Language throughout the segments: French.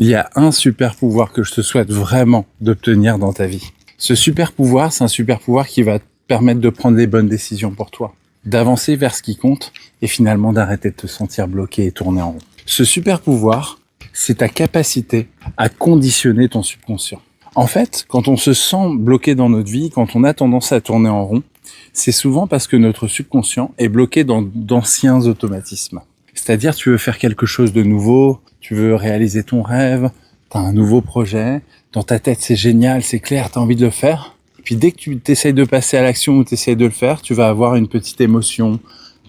Il y a un super pouvoir que je te souhaite vraiment d'obtenir dans ta vie. Ce super pouvoir, c'est un super pouvoir qui va te permettre de prendre les bonnes décisions pour toi, d'avancer vers ce qui compte et finalement d'arrêter de te sentir bloqué et tourner en rond. Ce super pouvoir, c'est ta capacité à conditionner ton subconscient. En fait, quand on se sent bloqué dans notre vie, quand on a tendance à tourner en rond, c'est souvent parce que notre subconscient est bloqué dans d'anciens automatismes. C'est-à-dire, tu veux faire quelque chose de nouveau, tu veux réaliser ton rêve, tu as un nouveau projet, dans ta tête c'est génial, c'est clair, tu as envie de le faire. Et puis dès que tu t'essayes de passer à l'action ou tu essayes de le faire, tu vas avoir une petite émotion,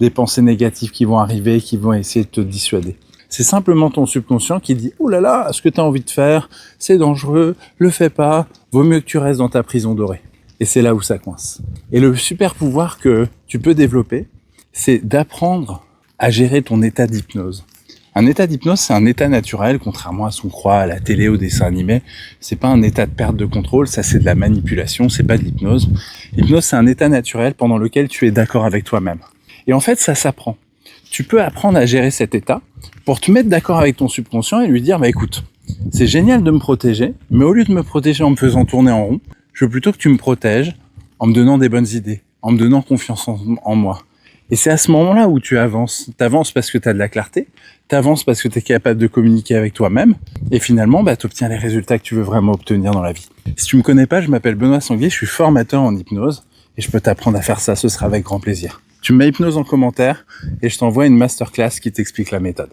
des pensées négatives qui vont arriver, qui vont essayer de te dissuader. C'est simplement ton subconscient qui dit « Oh là là, ce que tu as envie de faire, c'est dangereux, le fais pas, vaut mieux que tu restes dans ta prison dorée. » Et c'est là où ça coince. Et le super pouvoir que tu peux développer, c'est d'apprendre à gérer ton état d'hypnose. Un état d'hypnose, c'est un état naturel, contrairement à ce qu'on croit à la télé, au dessin animé. C'est pas un état de perte de contrôle, ça c'est de la manipulation, c'est pas de l'hypnose. L'hypnose, c'est un état naturel pendant lequel tu es d'accord avec toi-même. Et en fait, ça s'apprend. Tu peux apprendre à gérer cet état pour te mettre d'accord avec ton subconscient et lui dire, bah écoute, c'est génial de me protéger, mais au lieu de me protéger en me faisant tourner en rond, je veux plutôt que tu me protèges en me donnant des bonnes idées, en me donnant confiance en moi. Et c'est à ce moment-là où tu avances. T'avances parce que tu as de la clarté, t'avances parce que tu es capable de communiquer avec toi-même, et finalement, tu obtiens les résultats que tu veux vraiment obtenir dans la vie. Si tu me connais pas, je m'appelle Benoît Sanguier, je suis formateur en hypnose, et je peux t'apprendre à faire ça, ce sera avec grand plaisir. Tu me mets hypnose en commentaire, et je t'envoie une masterclass qui t'explique la méthode.